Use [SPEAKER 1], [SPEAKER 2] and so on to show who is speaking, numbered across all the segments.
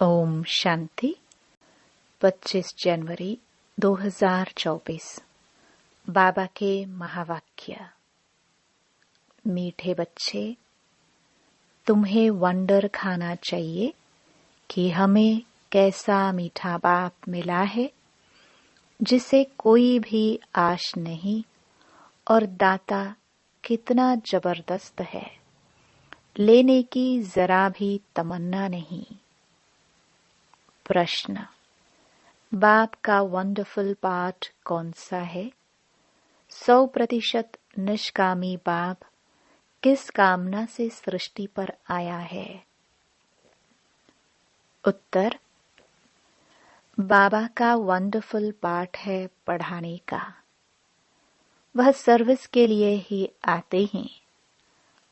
[SPEAKER 1] ओम शांति। 25 जनवरी 2024। बाबा के महावाक्य। मीठे बच्चे, तुम्हें वंडर खाना चाहिए कि हमें कैसा मीठा बाप मिला है जिसे कोई भी आश नहीं और दाता कितना जबरदस्त है, लेने की जरा भी तमन्ना नहीं। प्रश्न, बाप का वंडरफुल पाठ कौन सा है? 100% निष्कामी बाप किस कामना से सृष्टि पर आया है? उत्तर, बाबा का वंडरफुल पाठ है पढ़ाने का। वह सर्विस के लिए ही आते हैं,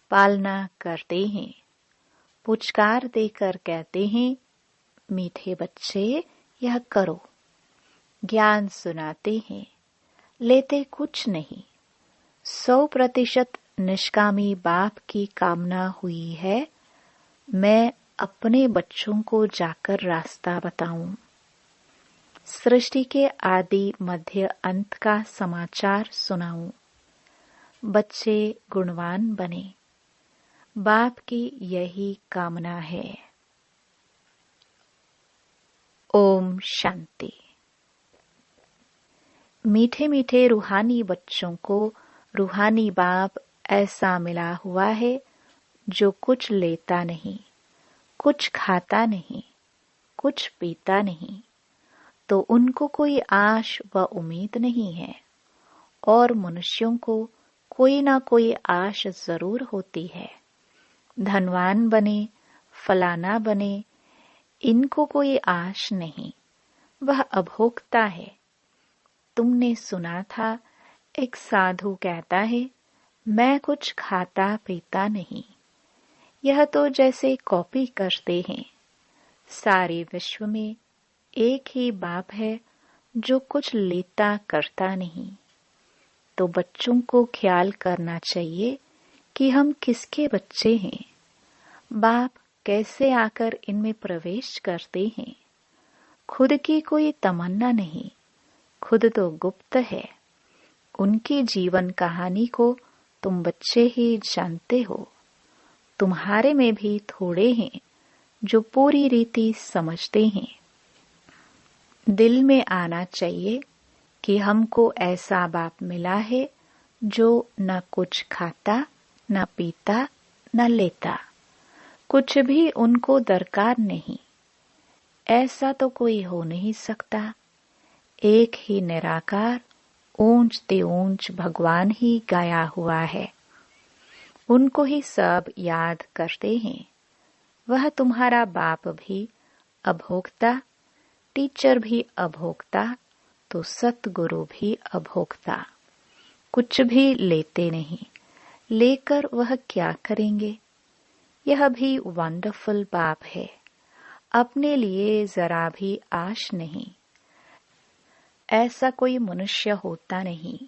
[SPEAKER 1] पालना करते हैं, पुचकार देकर कहते हैं, मीठे बच्चे यह करो। ज्ञान सुनाते हैं, लेते कुछ नहीं। 100% निष्कामी बाप की कामना हुई है, मैं अपने बच्चों को जाकर रास्ता बताऊं। सृष्टि के आदि मध्य अंत का समाचार सुनाऊं। बच्चे गुणवान बने, बाप की यही कामना है। ओम शांति। मीठे मीठे रूहानी बच्चों को रूहानी बाप ऐसा मिला हुआ है जो कुछ लेता नहीं, कुछ खाता नहीं, कुछ पीता नहीं, तो उनको कोई आश व उम्मीद नहीं है। और मनुष्यों को कोई ना कोई आश जरूर होती है। धनवान बने, फलाना बने, इनको कोई आश नहीं। वह अभोक्ता है। तुमने सुना था, एक साधु कहता है, मैं कुछ खाता पीता नहीं। यह तो जैसे कॉपी करते हैं। सारे विश्व में एक ही बाप है जो कुछ लेता करता नहीं। तो बच्चों को ख्याल करना चाहिए कि हम किसके बच्चे हैं। बाप कैसे आकर इनमें प्रवेश करते हैं। खुद की कोई तमन्ना नहीं, खुद तो गुप्त है। उनकी जीवन कहानी को तुम बच्चे ही जानते हो। तुम्हारे में भी थोड़े हैं जो पूरी रीति समझते हैं। दिल में आना चाहिए कि हमको ऐसा बाप मिला है जो न कुछ खाता, न पीता, न लेता। कुछ भी उनको दरकार नहीं। ऐसा तो कोई हो नहीं सकता। एक ही निराकार ऊंच ते ऊंच भगवान ही गाया हुआ है। उनको ही सब याद करते हैं। वह तुम्हारा बाप भी अभोक्ता, टीचर भी अभोक्ता, तो सतगुरु भी अभोक्ता। कुछ भी लेते नहीं, लेकर वह क्या करेंगे? यह भी वंडरफुल बाप है। अपने लिए जरा भी आश नहीं। ऐसा कोई मनुष्य होता नहीं।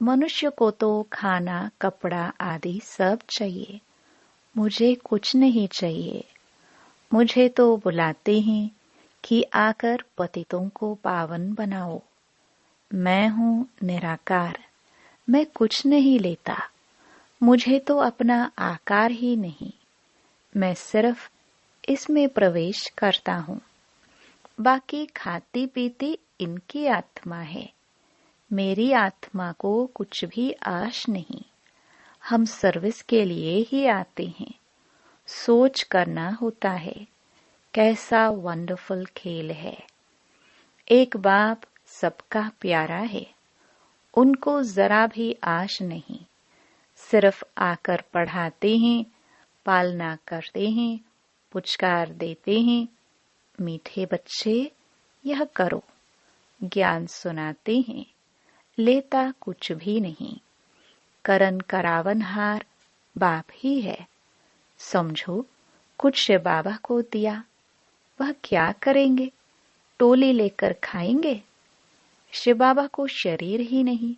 [SPEAKER 1] मनुष्य को तो खाना, कपड़ा आदि सब चाहिए। मुझे कुछ नहीं चाहिए। मुझे तो बुलाते हैं कि आकर पतितों को पावन बनाओ। मैं हूँ निराकार, मैं कुछ नहीं लेता। मुझे तो अपना आकार ही नहीं। मैं सिर्फ इसमें प्रवेश करता हूँ। बाकी खाती पीती इनकी आत्मा है। मेरी आत्मा को कुछ भी आश नहीं। हम सर्विस के लिए ही आते हैं। सोच करना होता है, कैसा वंडरफुल खेल है। एक बाप सबका प्यारा है। उनको जरा भी आश नहीं। सिर्फ आकर पढ़ाते हैं, पालना करते हैं, पुचकार देते हैं, मीठे बच्चे यह करो। ज्ञान सुनाते हैं, लेता कुछ भी नहीं। करन करावनहार बाप ही है। समझो, कुछ बाबा को दिया, वह क्या करेंगे? टोली लेकर खाएंगे? शिव बाबा को शरीर ही नहीं,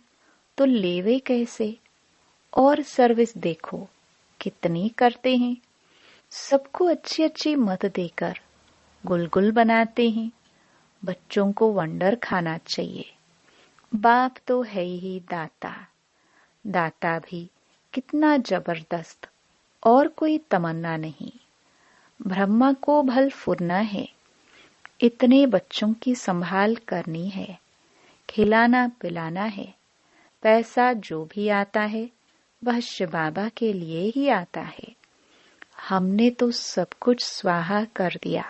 [SPEAKER 1] तो लेवे कैसे? और सर्विस देखो कितनी करते हैं। सबको अच्छी अच्छी मत देकर गुलगुल बनाते हैं। बच्चों को वंडर खाना चाहिए। बाप तो है ही दाता। दाता भी कितना जबरदस्त, और कोई तमन्ना नहीं। ब्रह्मा को भल फुरना है, इतने बच्चों की संभाल करनी है, खिलाना पिलाना है। पैसा जो भी आता है वह शिव बाबा के लिए ही आता है। हमने तो सब कुछ स्वाहा कर दिया।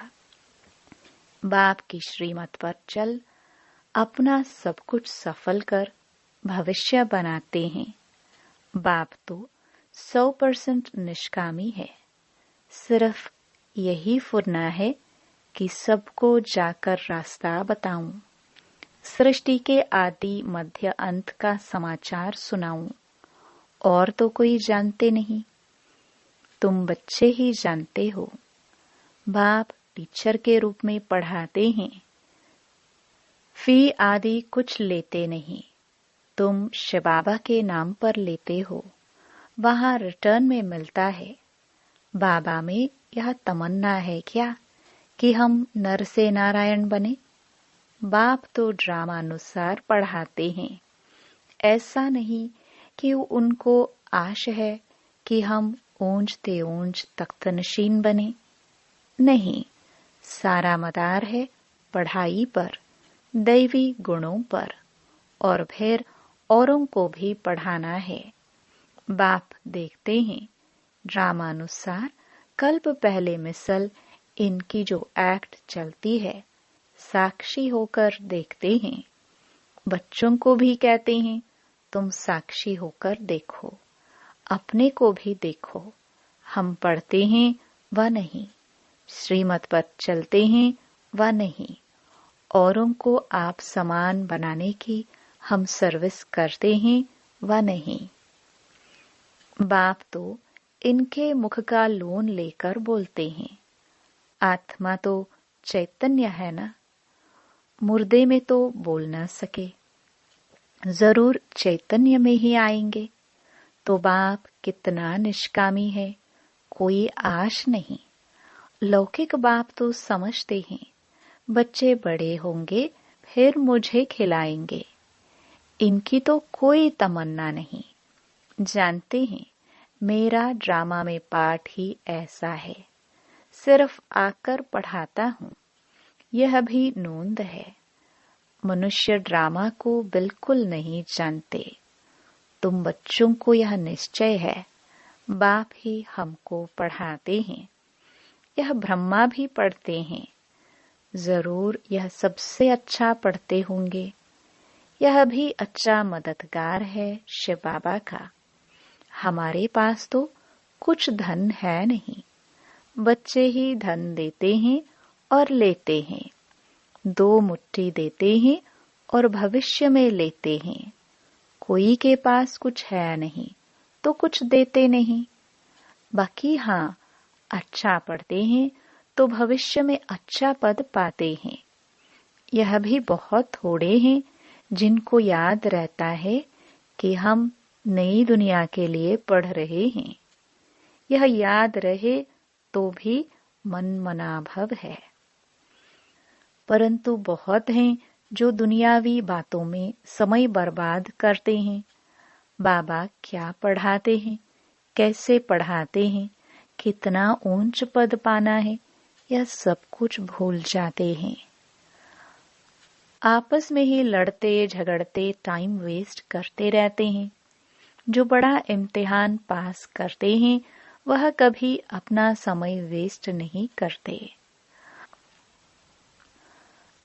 [SPEAKER 1] बाप की श्रीमत पर चल अपना सब कुछ सफल कर भविष्य बनाते हैं। बाप तो 100% निष्कामी है। सिर्फ यही फुरना है कि सबको जाकर रास्ता बताऊं, सृष्टि के आदि मध्य अंत का समाचार सुनाऊं। और तो कोई जानते नहीं, तुम बच्चे ही जानते हो। बाप टीचर के रूप में पढ़ाते हैं। फी आदि कुछ लेते नहीं, तुम शिव बाबा के नाम पर लेते हो। वहां रिटर्न में मिलता है। बाबा में यह तमन्ना है क्या कि हम नर से नारायण बने? बाप तो ड्रामानुसार पढ़ाते हैं। ऐसा नहीं कि उनको आश है कि हम ऊंचते ऊंच तख्तनशीन बने। नहीं, सारा मदार है पढ़ाई पर, दैवी गुणों पर, और फिर औरों को भी पढ़ाना है। बाप देखते हैं ड्रामानुसार कल्प पहले मिसल इनकी जो एक्ट चलती है, साक्षी होकर देखते हैं। बच्चों को भी कहते हैं तुम साक्षी होकर देखो, अपने को भी देखो। हम पढ़ते हैं व नहीं, श्रीमत पर चलते हैं व नहीं, औरों को आप समान बनाने की हम सर्विस करते हैं व नहीं। बाप तो इनके मुख का लोन लेकर बोलते हैं। आत्मा तो चैतन्य है ना, मुर्दे में तो बोल न सके, जरूर चैतन्य में ही आएंगे। तो बाप कितना निष्कामी है, कोई आश नहीं। लौकिक बाप तो समझते हैं बच्चे बड़े होंगे फिर मुझे खिलाएंगे। इनकी तो कोई तमन्ना नहीं। जानते हैं मेरा ड्रामा में पाठ ही ऐसा है, सिर्फ आकर पढ़ाता हूँ। यह भी नोंद है। मनुष्य ड्रामा को बिल्कुल नहीं जानते। तुम बच्चों को यह निश्चय है, बाप ही हमको पढ़ाते हैं। यह ब्रह्मा भी पढ़ते हैं। जरूर यह सबसे अच्छा पढ़ते होंगे। यह भी अच्छा मददगार है शिव बाबा का। हमारे पास तो कुछ धन है नहीं। बच्चे ही धन देते हैं और लेते हैं। 2 मुट्ठी देते हैं और भविष्य में लेते हैं। कोई के पास कुछ है नहीं तो कुछ देते नहीं। बाकी हाँ, अच्छा पढ़ते हैं तो भविष्य में अच्छा पद पाते हैं। यह भी बहुत थोड़े हैं जिनको याद रहता है कि हम नई दुनिया के लिए पढ़ रहे हैं। यह याद रहे तो भी मन मनाभव है। परंतु बहुत हैं जो दुनियावी बातों में समय बर्बाद करते हैं। बाबा क्या पढ़ाते हैं, कैसे पढ़ाते हैं, कितना ऊंच पद पाना है, यह सब कुछ भूल जाते हैं। आपस में ही लड़ते झगड़ते टाइम वेस्ट करते रहते हैं। जो बड़ा इम्तिहान पास करते हैं वह कभी अपना समय वेस्ट नहीं करते।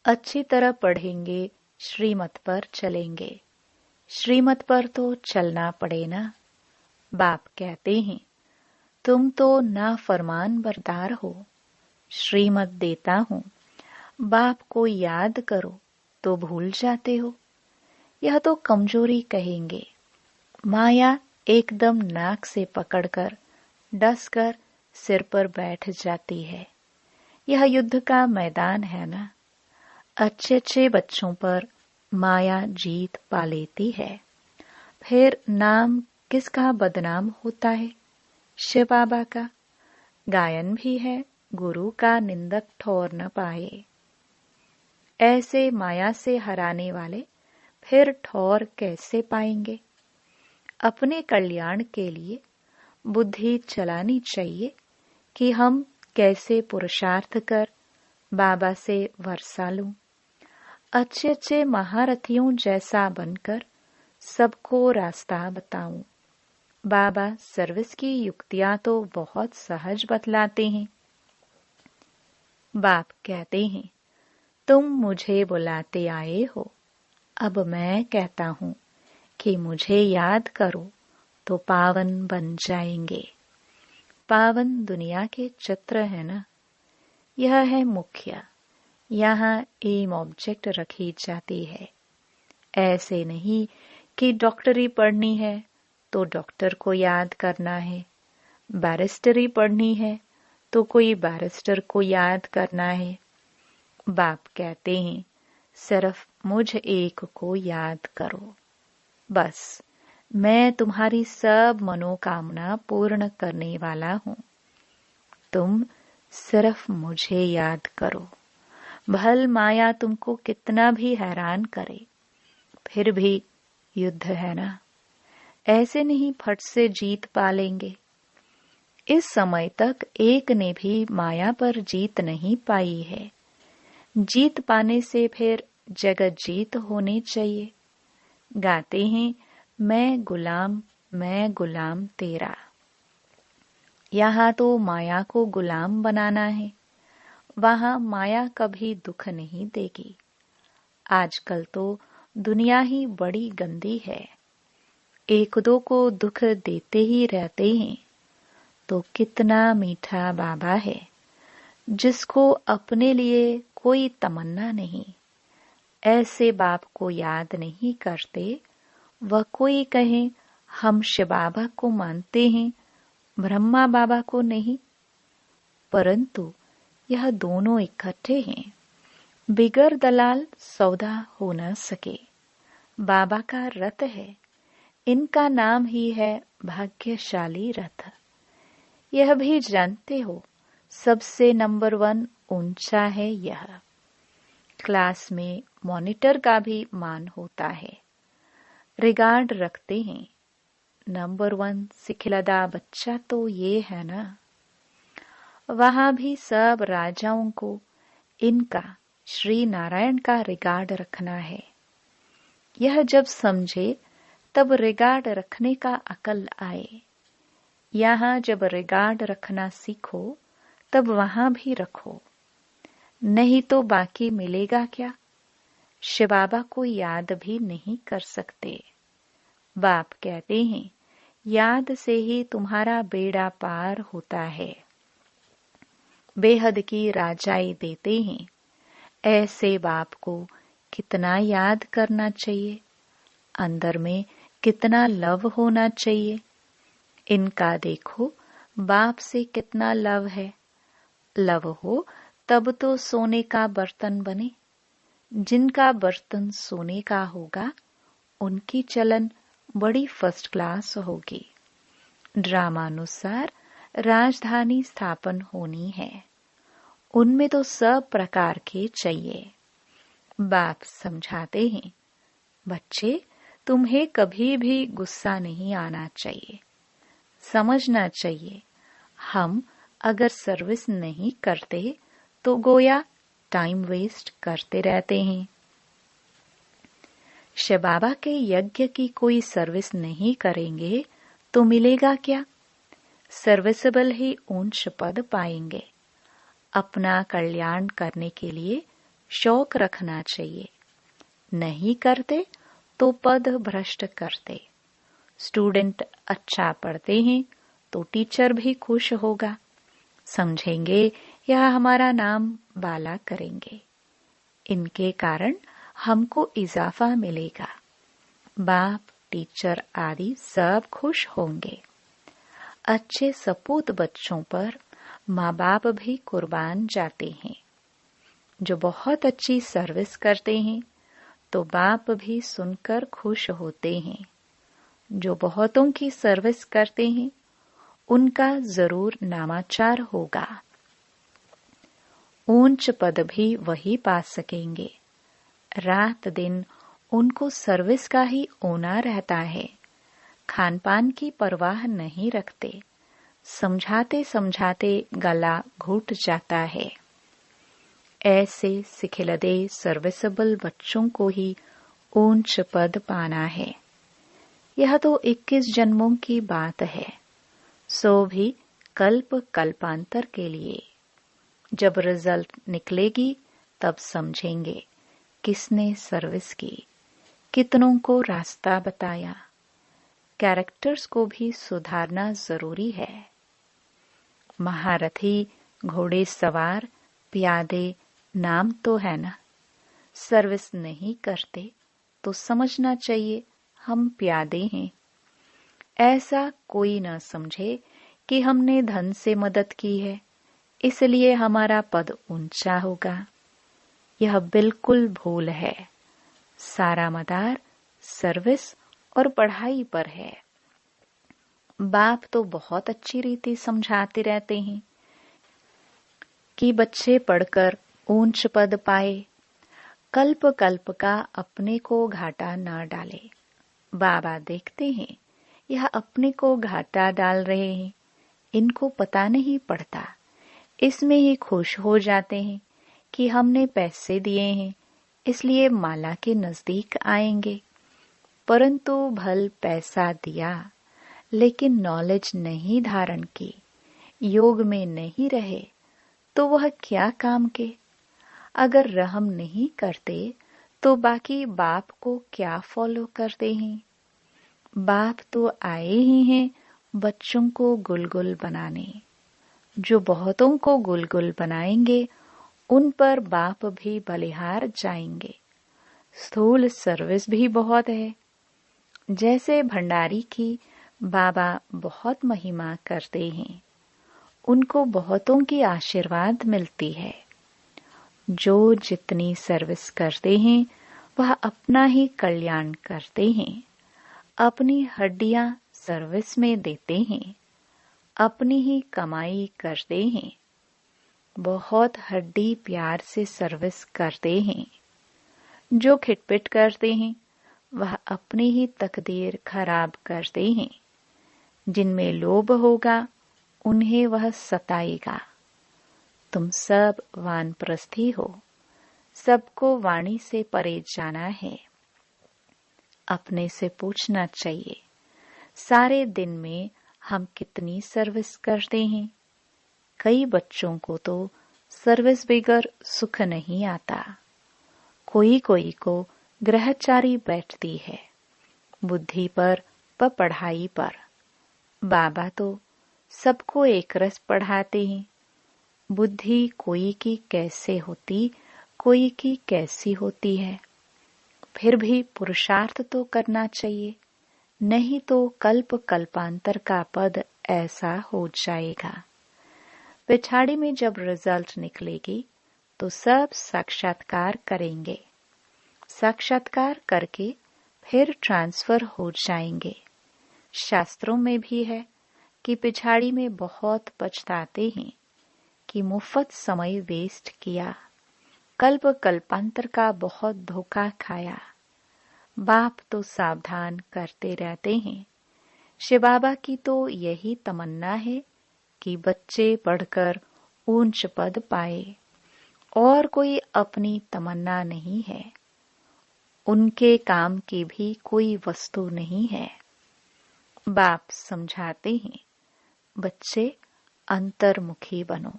[SPEAKER 1] अच्छी तरह पढ़ेंगे, श्रीमत पर चलेंगे। श्रीमत पर तो चलना पड़े ना। बाप कहते हैं तुम तो नाफरमान बरदार हो। श्रीमत देता हूँ, बाप को याद करो तो भूल जाते हो। यह तो कमजोरी कहेंगे। माया एकदम नाक से पकड़कर डसकर सिर पर बैठ जाती है। यह युद्ध का मैदान है ना। अच्छे अच्छे बच्चों पर माया जीत पा लेती है। फिर नाम किसका बदनाम होता है? शिव बाबा का। गायन भी है गुरु का निंदक ठोर न पाए। ऐसे माया से हराने वाले फिर ठोर कैसे पाएंगे। अपने कल्याण के लिए बुद्धि चलानी चाहिए कि हम कैसे पुरुषार्थ कर बाबा से वर्षा लूं। अच्छे अच्छे महारथियों जैसा बनकर सबको रास्ता बताऊं। बाबा सर्विस की युक्तियां तो बहुत सहज बतलाते हैं। बाप कहते हैं, तुम मुझे बुलाते आए हो, अब मैं कहता हूं कि मुझे याद करो तो पावन बन जाएंगे। पावन दुनिया के चित्र है ना, यह है मुख्य। यहाँ एम ऑब्जेक्ट रखी जाती है। ऐसे नहीं कि डॉक्टरी पढ़नी है तो डॉक्टर को याद करना है, बैरिस्टरी पढ़नी है तो कोई बैरिस्टर को याद करना है। बाप कहते हैं, सिर्फ मुझ एक को याद करो, बस मैं तुम्हारी सब मनोकामना पूर्ण करने वाला हूं। तुम सिर्फ मुझे याद करो। भल माया तुमको कितना भी हैरान करे, फिर भी युद्ध है ना, ऐसे नहीं फट से जीत पा लेंगे। इस समय तक एक ने भी माया पर जीत नहीं पाई है। जीत पाने से फिर जगत जीत होनी चाहिए। गाते हैं, मैं गुलाम तेरा। यहाँ तो माया को गुलाम बनाना है, वहां माया कभी दुख नहीं देगी। आजकल तो दुनिया ही बड़ी गंदी है, एक दो को दुख देते ही रहते हैं। तो कितना मीठा बाबा है, जिसको अपने लिए कोई तमन्ना नहीं। ऐसे बाप को याद नहीं करते। वह कोई कहे हम शिव बाबा को मानते हैं, ब्रह्मा बाबा को नहीं, परंतु यह दोनों इकट्ठे हैं। बिगर दलाल सौदा हो न सके। बाबा का रथ है, इनका नाम ही है भाग्यशाली रथ। यह भी जानते हो, सबसे नंबर 1 ऊंचा है यह। क्लास में मॉनिटर का भी मान होता है, रिगार्ड रखते हैं। नंबर 1 सिखिलदा बच्चा तो ये है ना। वहां भी सब राजाओं को इनका श्री नारायण का रिगार्ड रखना है। यह जब समझे तब रिगार्ड रखने का अकल आए। यहाँ जब रिगार्ड रखना सीखो तब वहां भी रखो, नहीं तो बाकी मिलेगा क्या। शिव बाबा को याद भी नहीं कर सकते। बाप कहते हैं, याद से ही तुम्हारा बेड़ा पार होता है। बेहद की राजाई देते हैं। ऐसे बाप को कितना याद करना चाहिए, अंदर में कितना लव होना चाहिए। इनका देखो, बाप से कितना लव है। लव हो तब तो सोने का बर्तन बने। जिनका बर्तन सोने का होगा उनकी चलन बड़ी फर्स्ट क्लास होगी। ड्रामानुसार राजधानी स्थापन होनी है, उनमें तो सब प्रकार के चाहिए। बाप समझाते हैं, बच्चे तुम्हें कभी भी गुस्सा नहीं आना चाहिए। समझना चाहिए, हम अगर सर्विस नहीं करते तो गोया टाइम वेस्ट करते रहते हैं। शिव बाबा के यज्ञ की कोई सर्विस नहीं करेंगे तो मिलेगा क्या। सर्विसेबल ही ऊंच पद पाएंगे। अपना कल्याण करने के लिए शौक रखना चाहिए। नहीं करते तो पद भ्रष्ट करते। स्टूडेंट अच्छा पढ़ते हैं तो टीचर भी खुश होगा, समझेंगे यह हमारा नाम बाला करेंगे, इनके कारण हमको इजाफा मिलेगा। बाप, टीचर आदि सब खुश होंगे। अच्छे सपूत बच्चों पर माँ बाप भी कुर्बान जाते हैं। जो बहुत अच्छी सर्विस करते हैं तो बाप भी सुनकर खुश होते हैं। जो बहुतों की सर्विस करते हैं उनका जरूर नामाचार होगा। ऊंच पद भी वही पा सकेंगे। रात दिन उनको सर्विस का ही ओना रहता है। खान पान की परवाह नहीं रखते। समझाते समझाते गला घुट जाता है। ऐसे सिखिलदे सर्विसेबल बच्चों को ही ऊंच पद पाना है। यह तो 21 जन्मों की बात है, सो भी कल्प कल्पांतर के लिए। जब रिजल्ट निकलेगी तब समझेंगे किसने सर्विस की, कितनों को रास्ता बताया। कैरेक्टर्स को भी सुधारना जरूरी है। महारथी, घोड़े सवार, प्यादे नाम तो है ना। सर्विस नहीं करते तो समझना चाहिए हम प्यादे हैं। ऐसा कोई न समझे कि हमने धन से मदद की है, इसलिए हमारा पद ऊंचा होगा। यह बिल्कुल भूल है। सारा मदार सर्विस और पढ़ाई पर है। बाप तो बहुत अच्छी रीति समझाते रहते हैं कि बच्चे पढ़कर ऊंच पद पाए। कल्प कल्प का अपने को घाटा न डाले। बाबा देखते हैं यह अपने को घाटा डाल रहे हैं, इनको पता नहीं पड़ता। इसमें ही खुश हो जाते हैं कि हमने पैसे दिए हैं, इसलिए माला के नजदीक आएंगे। परंतु भल पैसा दिया, लेकिन नॉलेज नहीं धारण की, योग में नहीं रहे, तो वह क्या काम के। अगर रहम नहीं करते तो बाकी बाप को क्या फॉलो करते हैं। बाप तो आए ही हैं बच्चों को गुलगुल बनाने। जो बहुतों को गुलगुल बनाएंगे उन पर बाप भी बलिहार जाएंगे। स्थूल सर्विस भी बहुत है। जैसे भंडारी की बाबा बहुत महिमा करते हैं, उनको बहुतों की आशीर्वाद मिलती है। जो जितनी सर्विस करते हैं वह अपना ही कल्याण करते हैं। अपनी हड्डियां सर्विस में देते हैं, अपनी ही कमाई करते हैं। बहुत हड्डी प्यार से सर्विस करते हैं। जो खिटपिट करते हैं वह अपनी ही तकदीर खराब करते हैं। जिनमें लोभ होगा उन्हें वह सताएगा। तुम सब वानप्रस्थी हो, सबको वाणी से परे जाना है। अपने से पूछना चाहिए, सारे दिन में हम कितनी सर्विस करते हैं। कई बच्चों को तो सर्विस बगैर सुख नहीं आता। कोई कोई को ग्रहचारी बैठती है, बुद्धि पर व पढ़ाई पर। बाबा तो सबको एक रस पढ़ाते हैं। बुद्धि कोई की कैसे होती, कोई की कैसी होती है। फिर भी पुरुषार्थ तो करना चाहिए, नहीं तो कल्प कल्पांतर का पद ऐसा हो जाएगा। पिछाड़ी में जब रिजल्ट निकलेगी तो सब साक्षात्कार करेंगे। साक्षात्कार करके फिर ट्रांसफर हो जाएंगे। शास्त्रों में भी है कि पिछाड़ी में बहुत पछताते हैं कि मुफ्त समय वेस्ट किया, कल्प कल्पांतर का बहुत धोखा खाया। बाप तो सावधान करते रहते हैं। शिव बाबा की तो यही तमन्ना है कि बच्चे पढ़कर ऊंच पद पाए, और कोई अपनी तमन्ना नहीं है। उनके काम की भी कोई वस्तु नहीं है। बाप समझाते हैं, बच्चे अंतर्मुखी बनो।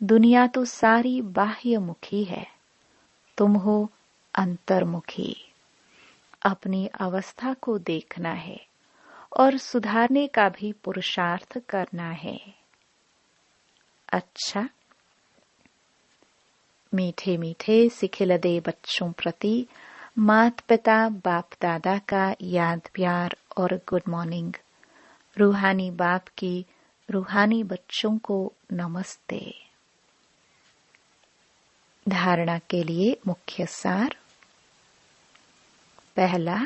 [SPEAKER 1] दुनिया तो सारी बाह्यमुखी है, तुम हो अंतर्मुखी। अपनी अवस्था को देखना है और सुधारने का भी पुरुषार्थ करना है। अच्छा, मीठे मीठे सिखिलदे बच्चों प्रति मात पिता बाप दादा का याद प्यार और गुड मॉर्निंग। रूहानी बाप की रूहानी बच्चों को नमस्ते। धारणा के लिए मुख्य सार। पहला,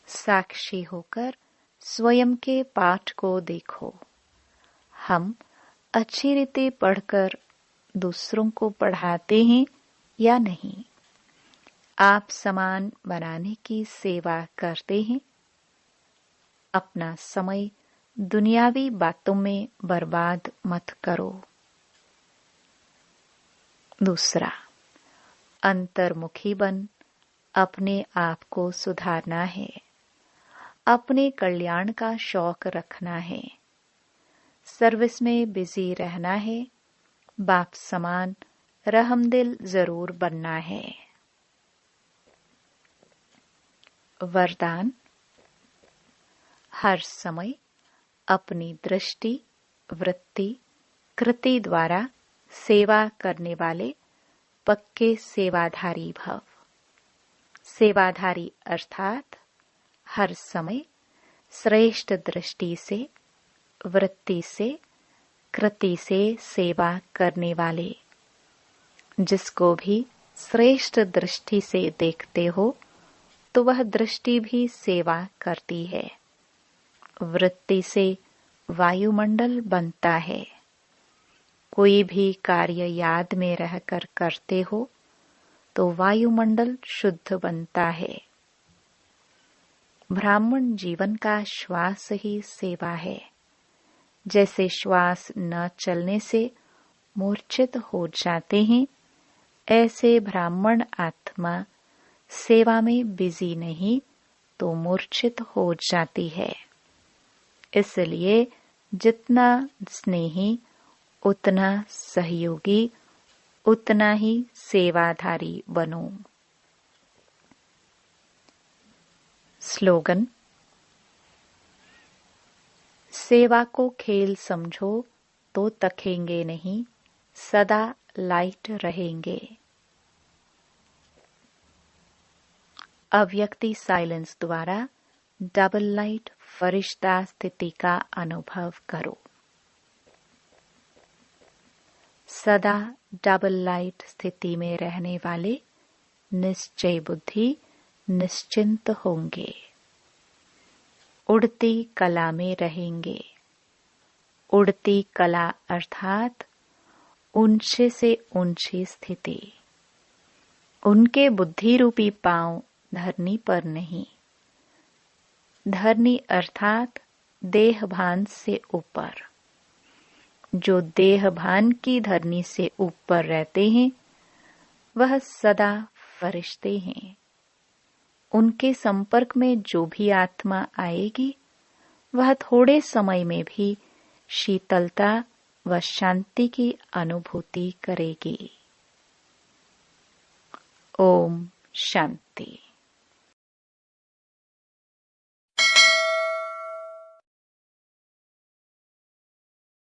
[SPEAKER 1] साक्षी होकर स्वयं के पाठ को देखो। हम अच्छी रीति पढ़कर दूसरों को पढ़ाते हैं या नहीं? आप समान बनाने की सेवा करते हैं? अपना समय दुनियावी बातों में बर्बाद मत करो। दूसरा, अंतर्मुखी बन अपने आप को सुधारना है। अपने कल्याण का शौक रखना है। सर्विस में बिजी रहना है। बाप समान रहमदिल जरूर बनना है। वरदान, हर समय अपनी दृष्टि, वृत्ति, कृति द्वारा सेवा करने वाले पक्के सेवाधारी भव। सेवाधारी अर्थात हर समय श्रेष्ठ दृष्टि से, वृत्ति से, कृति से सेवा करने वाले। जिसको भी श्रेष्ठ दृष्टि से देखते हो तो वह दृष्टि भी सेवा करती है। वृत्ति से वायुमंडल बनता है। कोई भी कार्य याद में रहकर करते हो तो वायुमंडल शुद्ध बनता है। ब्राह्मण जीवन का श्वास ही सेवा है। जैसे श्वास न चलने से मूर्छित हो जाते हैं, ऐसे ब्राह्मण आत्मा सेवा में बिजी नहीं तो मूर्छित हो जाती है। इसलिए जितना स्नेही, उतना सहयोगी, उतना ही सेवाधारी बनो। स्लोगन, सेवा को खेल समझो तो तकेंगे नहीं, सदा लाइट रहेंगे। अव्यक्ति साइलेंस द्वारा डबल लाइट फरिश्ता स्थिति का अनुभव करो। सदा डबल लाइट स्थिति में रहने वाले निश्चय बुद्धि निश्चिंत होंगे। उड़ती कला में रहेंगे। उड़ती कला अर्थात ऊंचे से ऊंची स्थिति। उनके बुद्धि रूपी पांव धरनी पर नहीं। धरनी अर्थात देहभान से ऊपर। जो देहभान की धरनी से ऊपर रहते हैं वह सदा फरिश्ते हैं। उनके संपर्क में जो भी आत्मा आएगी वह थोड़े समय में भी शीतलता व शांति की अनुभूति करेगी। ओम शांति।